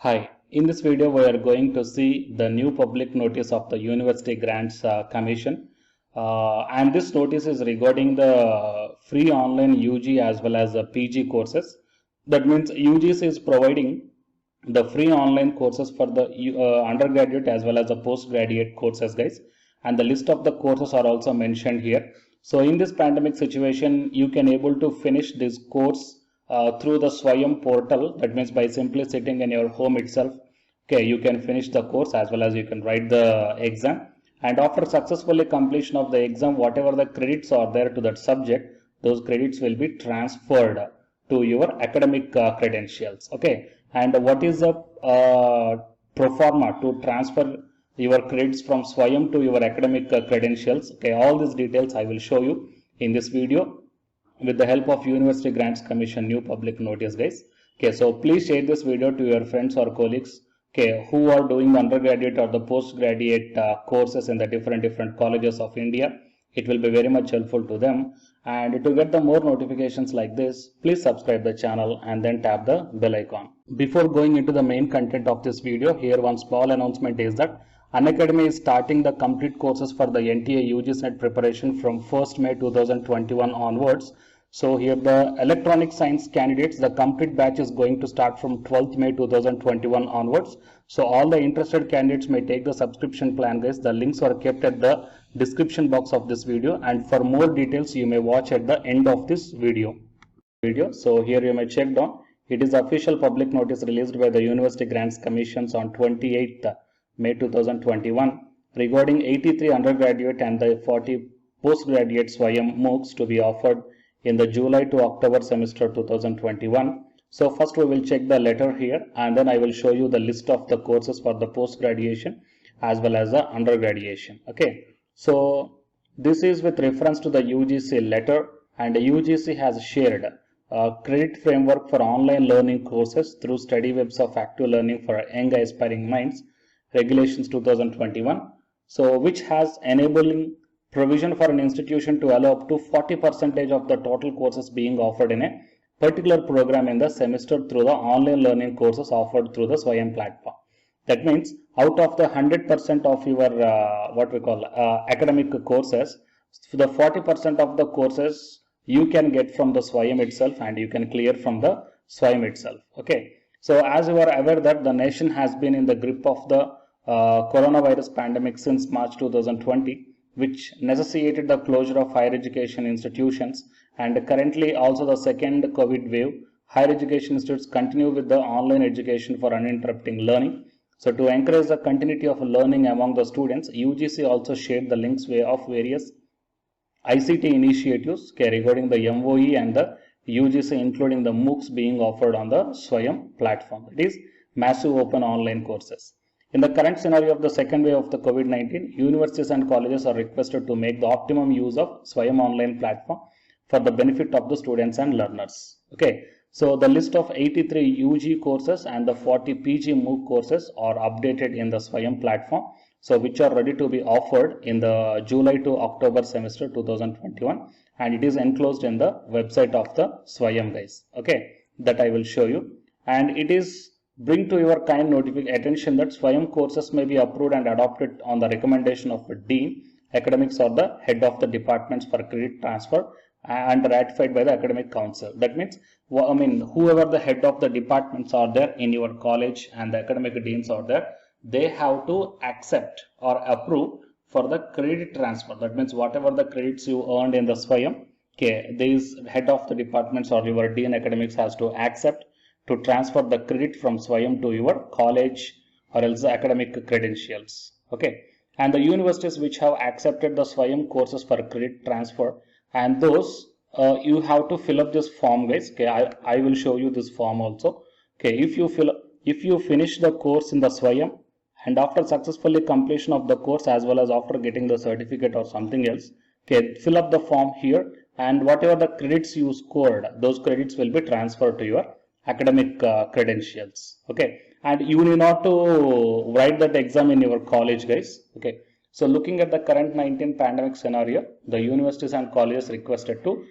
Hi, in this video we are going to see the new public notice of the University Grants Commission, and this notice is regarding the free online UG as well as the PG courses. That means UGC is providing the free online courses for the undergraduate as well as the postgraduate courses, guys, and the list of the courses are also mentioned here. So in this pandemic situation, you can able to finish this course through the Swayam portal. That means by simply sitting in your home itself, okay, you can finish the course as well as you can write the exam. And after successfully completion of the exam, whatever the credits are there to that subject, those credits will be transferred to your academic credentials. Okay, and what is the pro forma to transfer your credits from Swayam to your academic credentials? Okay, all these details I will show you in this video with the help of University Grants Commission new public notice, guys. Okay, so please share this video to your friends or colleagues, okay, who are doing undergraduate or the postgraduate courses in the different colleges of India. It will be very much helpful to them. And to get the more notifications like this, please subscribe the channel and then tap the bell icon. Before going into the main content of this video, here one small announcement is that Unacademy is starting the complete courses for the NTA UGC NET preparation from 1st May 2021 onwards. So here the electronic science candidates, the complete batch is going to start from 12th May 2021 onwards. So all the interested candidates may take the subscription plan, guys. The links are kept at the description box of this video, and for more details you may watch at the end of this video. So here you may check down. It is official public notice released by the University Grants Commissions on 28th May 2021 regarding 83 undergraduate and the 40 postgraduate Swayam MOOCs to be offered in the July to October semester 2021. So first we will check the letter here, and then I will show you the list of the courses for the post graduation as well as the undergraduation. Okay, so this is with reference to the UGC letter, and the UGC has shared a credit framework for online learning courses through study webs of active learning for young aspiring minds, regulations 2021, so which has enabling provision for an institution to allow up to 40% of the total courses being offered in a particular program in the semester through the online learning courses offered through the Swayam platform. That means out of the 100% of your what we call academic courses, the 40% of the courses you can get from the Swayam itself, and you can clear from the Swayam itself. Okay, so as you are aware that the nation has been in the grip of the coronavirus pandemic since March 2020, which necessitated the closure of higher education institutions, and currently also the second COVID wave, higher education institutes continue with the online education for uninterrupting learning. So to encourage the continuity of learning among the students, UGC also shared the links of various ICT initiatives regarding the MOE and the UGC, including the MOOCs being offered on the Swayam platform. It is massive open online courses. In the current scenario of the second wave of the COVID-19, universities and colleges are requested to make the optimum use of Swayam online platform for the benefit of the students and learners. Okay, so the list of 83 UG courses and the 40 PG MOOC courses are updated in the Swayam platform, so which are ready to be offered in the July to October semester 2021, and it is enclosed in the website of the Swayam, guys. Okay, that I will show you, and it is bring to your kind attention that Swayam courses may be approved and adopted on the recommendation of a dean, academics, or the head of the departments for credit transfer, and ratified by the academic council. That means, I mean, whoever the head of the departments are there in your college and the academic deans are there, they have to accept or approve for the credit transfer. That means whatever the credits you earned in the Swayam, okay, these head of the departments or your dean academics has to accept to transfer the credit from Swayam to your college or else the academic credentials. Okay, and the universities which have accepted the Swayam courses for credit transfer, and those you have to fill up this form, guys. Okay, I will show you this form also. Okay, if you finish the course in the Swayam, and after successfully completion of the course as well as after getting the certificate or something else, okay, fill up the form here, and whatever the credits you scored, those credits will be transferred to your academic credentials. Okay, and you need not to write that exam in your college, guys. Okay, so looking at the current 19 pandemic scenario, the universities and colleges requested to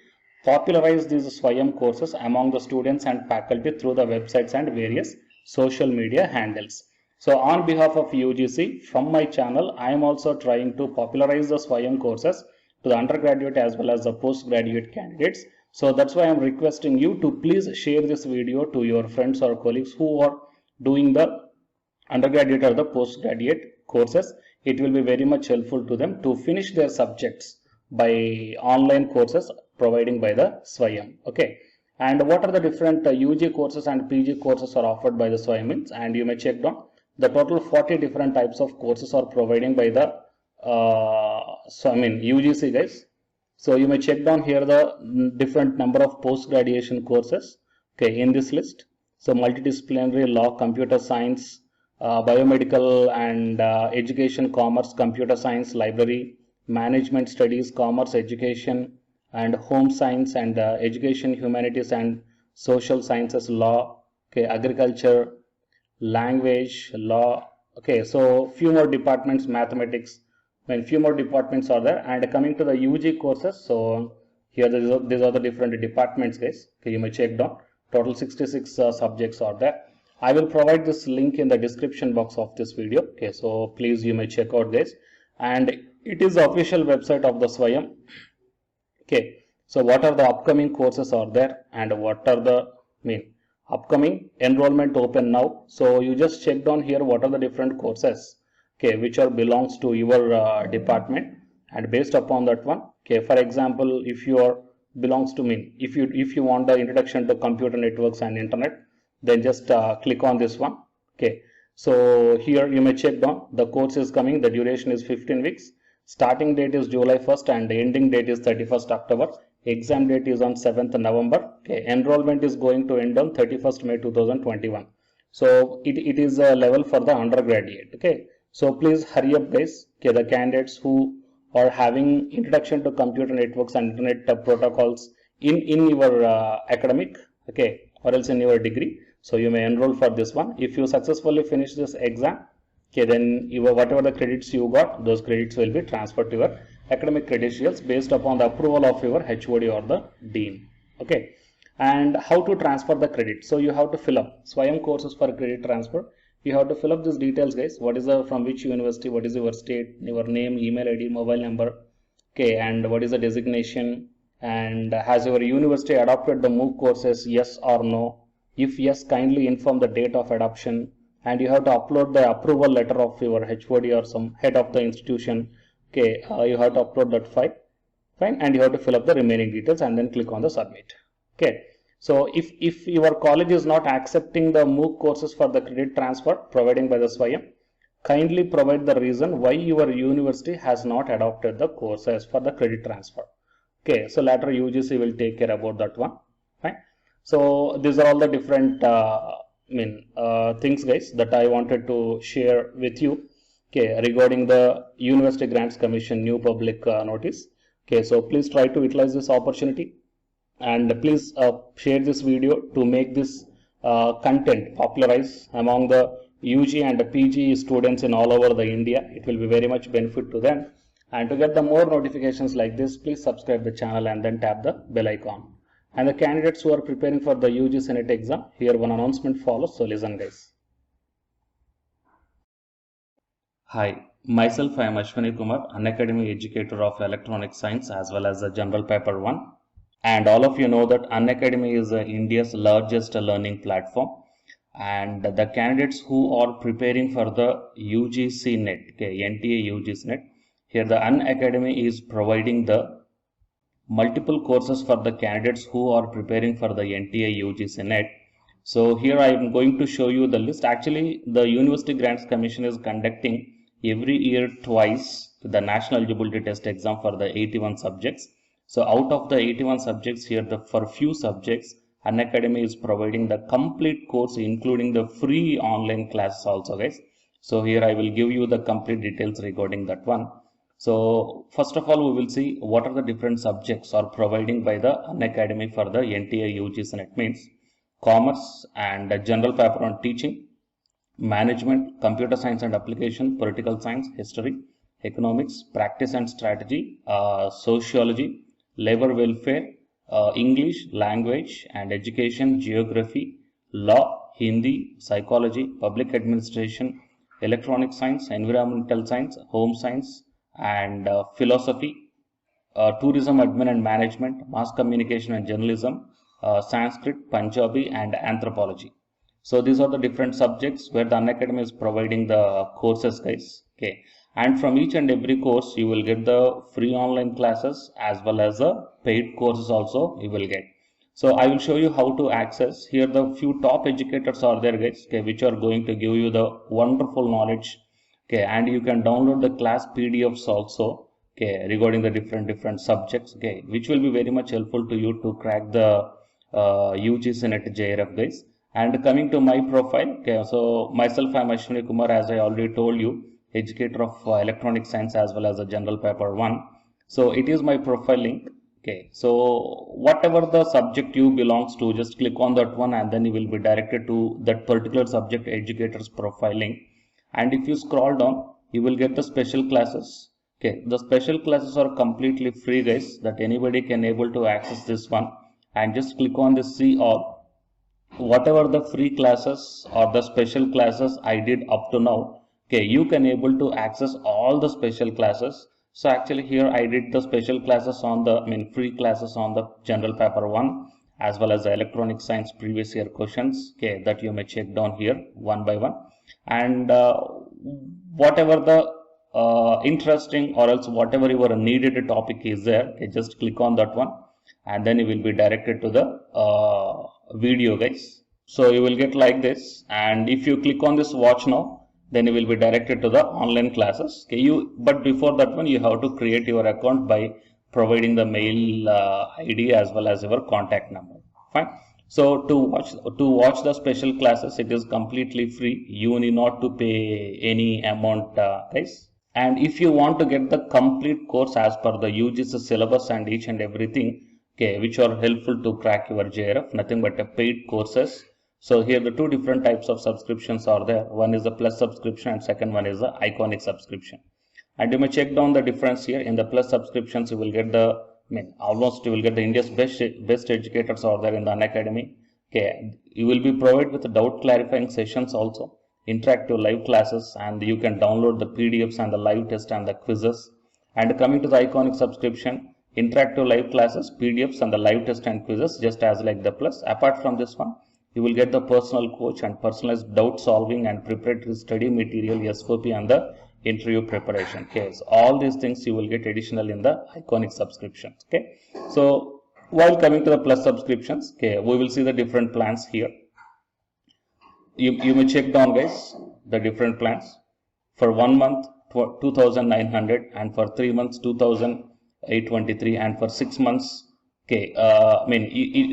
popularize these Swayam courses among the students and faculty through the websites and various social media handles. So on behalf of UGC, from my channel, I am also trying to popularize the Swayam courses to the undergraduate as well as the postgraduate candidates. So that's why I am requesting you to please share this video to your friends or colleagues who are doing the undergraduate or the postgraduate courses. It will be very much helpful to them to finish their subjects by online courses providing by the Swayam. Okay. And what are the different UG courses and PG courses are offered by the Swayam? And you may check down the total 40 different types of courses are providing by the UGC guys. So you may check down here the different number of post-graduation courses, okay, in this list. So multidisciplinary law, computer science, biomedical and education, commerce, computer science, library, management studies, commerce, education, and home science and education, humanities and social sciences, law, okay, agriculture, language, law. Okay, so few more departments, mathematics, few more departments are there. And coming to the UG courses, so here these are the different departments guys. Okay, you may check down, total 66 subjects are there. I will provide this link in the description box of this video. Okay, so please you may check out this, and it is the official website of the Swayam. Okay, so what are the upcoming courses are there and what are the upcoming enrollment open now. So you just check down here what are the different courses, okay, which are belongs to your department, and based upon that one, okay, for example, if you are belongs to if you want the introduction to computer networks and internet, then just click on this one. Okay, so here you may check down the course is coming, the duration is 15 weeks, starting date is July 1st and the ending date is 31st October. Exam date is on 7th November. Okay, enrollment is going to end on 31st May 2021. So it is a level for the undergraduate. Okay, so please hurry up guys. Okay, the candidates who are having introduction to computer networks and internet protocols in your academic, okay, or else in your degree, so you may enroll for this one. If you successfully finish this exam, okay, then whatever the credits you got, those credits will be transferred to your academic credentials based upon the approval of your HOD or the dean. Okay, and how to transfer the credit? So you have to fill up Swayam courses for credit transfer. You have to fill up these details guys. What is the from which university, what is your state, your name, email ID, mobile number, okay, and what is the designation, and has your university adopted the MOOC courses, yes or no? If yes, kindly inform the date of adoption, and you have to upload the approval letter of your HOD or some head of the institution. Okay, you have to upload that file, fine, and you have to fill up the remaining details and then click on the submit. Okay, so if your college is not accepting the MOOC courses for the credit transfer providing by the Swayam, kindly provide the reason why your university has not adopted the courses for the credit transfer. Okay, so later UGC will take care about that one. Fine. So these are all the different things guys that I wanted to share with you. Okay, regarding the University Grants Commission new public notice. Okay, so please try to utilize this opportunity, and please share this video to make this content popularize among the UG and PG students in all over the India. It will be very much benefit to them. And to get the more notifications like this, please subscribe the channel and then tap the bell icon. And the candidates who are preparing for the UG Senate exam, here one announcement follows, so listen guys. Hi, myself I am Ashwani Kumar, Unacademy educator of Electronic Science as well as the General Paper 1. And all of you know that Unacademy is India's largest learning platform. And the candidates who are preparing for the UGC NET, okay, NTA UGC NET, here the Unacademy is providing the multiple courses for the candidates who are preparing for the NTA UGC NET. So here I am going to show you the list. Actually, the University Grants Commission is conducting every year twice the National Eligibility Test exam for the 81 subjects. So out of the 81 subjects here, for few subjects, Unacademy is providing the complete course, including the free online classes also guys. So here I will give you the complete details regarding that one. So first of all, we will see what are the different subjects are providing by the Unacademy for the NTA UGC NET. Means commerce and general paper on teaching, management, computer science and application, political science, history, economics, practice and strategy, sociology, labor welfare, English, language and education, geography, law, Hindi, psychology, public administration, electronic science, environmental science, home science, and philosophy, tourism admin and management, mass communication and journalism, Sanskrit, Punjabi, and anthropology. So these are the different subjects where the Unacademy is providing the courses, guys. Okay, and from each and every course you will get the free online classes as well as the paid courses also you will get. So I will show you how to access. Here the few top educators are there, guys, okay, which are going to give you the wonderful knowledge. Okay, and you can download the class PDFs also, okay, regarding the different subjects, okay, which will be very much helpful to you to crack the UGC NET JRF, guys. And coming to my profile, okay, so myself, I am Ashwini Kumar, as I already told you, educator of electronic science as well as a general paper 1. So it is my profile link. Okay, so whatever the subject you belongs to, just click on that one and then you will be directed to that particular subject educator's profile link. And if you scroll down, you will get the special classes. Okay, the special classes are completely free, guys, that anybody can able to access this one. And just click on this see all. Whatever the free classes or the special classes I did up to now, okay, you can able to access all the special classes. So actually here I did the special classes on the free classes on the general paper 1 as well as the electronic science previous year questions, okay, that you may check down here one by one. And whatever the interesting or else whatever your needed topic is there, okay, just click on that one and then you will be directed to the video, guys. So you will get like this, and if you click on this watch now, then you will be directed to the online classes. Okay, but before that one you have to create your account by providing the mail ID as well as your contact number. Fine. So to watch the special classes, it is completely free. You need not to pay any amount, guys. And if you want to get the complete course as per the UGC syllabus and each and everything, okay, which are helpful to crack your JRF, nothing but a paid courses. So here the two different types of subscriptions are there. One is the plus subscription and second one is the iconic subscription. And you may check down the difference here. In the plus subscriptions, you will get the almost you will get the India's best educators are there in the Unacademy. Okay, you will be provided with doubt clarifying sessions also, interactive live classes, and you can download the PDFs and the live test and the quizzes. And coming to the iconic subscription, interactive live classes, PDFs and the live test and quizzes, just as like the plus. Apart from this one, you will get the personal coach and personalized doubt solving and preparatory study material, SOP, and the interview preparation. Okay, so all these things you will get additional in the iconic subscriptions. Okay, so while coming to the plus subscriptions, okay, we will see the different plans here. You may check down, guys, the different plans. For 1 month 2,900, and for 3 months 2,823, and for 6 months, okay,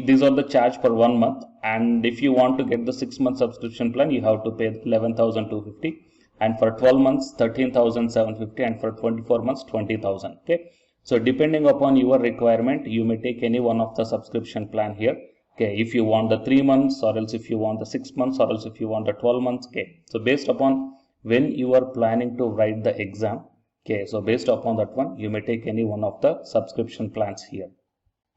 these are the charge for 1 month. And if you want to get the 6-month subscription plan, you have to pay 11,250, and for 12 months 13,750, and for 24 months 20,000. Okay, so depending upon your requirement, you may take any one of the subscription plan here. Okay, if you want the 3 months, or else if you want the 6 months, or else if you want the 12 months. Okay, so based upon when you are planning to write the exam, okay, so based upon that one, you may take any one of the subscription plans here.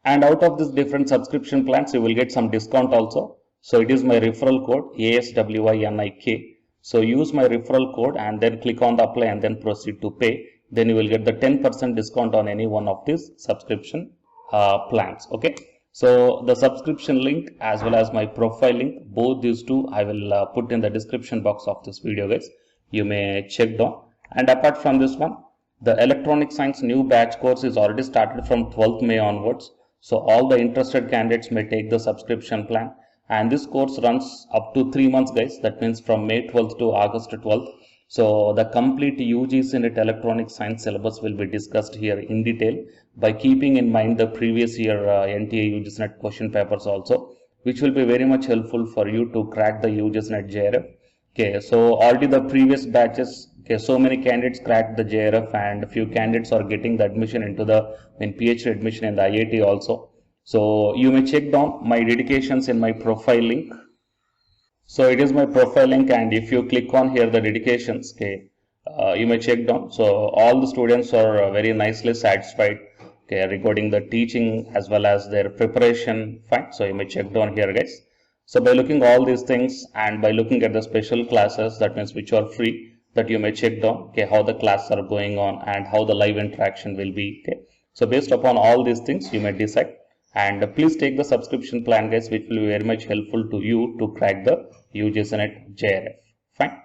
And out of these different subscription plans, you will get some discount also. So it is my referral code ASWINIK. So use my referral code and then click on the apply and then proceed to pay. Then you will get the 10% discount on any one of these subscription plans. Okay. So the subscription link as well as my profile link, both these two I will put in the description box of this video, guys. You may check down. And apart from this one, the electronic science new batch course is already started from 12th May onwards. So all the interested candidates may take the subscription plan. And this course runs up to 3 months, guys. That means from May 12th to August 12th. So the complete UGC NET electronic science syllabus will be discussed here in detail by keeping in mind the previous year NTA UGC NET question papers also, which will be very much helpful for you to crack the UGC NET JRF. Okay, so already the previous batches, okay, so many candidates cracked the JRF and a few candidates are getting the admission into the PhD admission in the IIT also. So you may check down my dedications in my profile link. So it is my profile link, and if you click on here the dedications, okay, you may check down. So all the students are very nicely satisfied, okay, regarding the teaching as well as their preparation. Fine. So you may check down here, guys. So by looking all these things and by looking at the special classes, that means which are free, that you may check down, okay, how the classes are going on and how the live interaction will be. Okay, so based upon all these things, you may decide. And please take the subscription plan, guys, which will be very much helpful to you to crack the UGC NET JRF. Fine.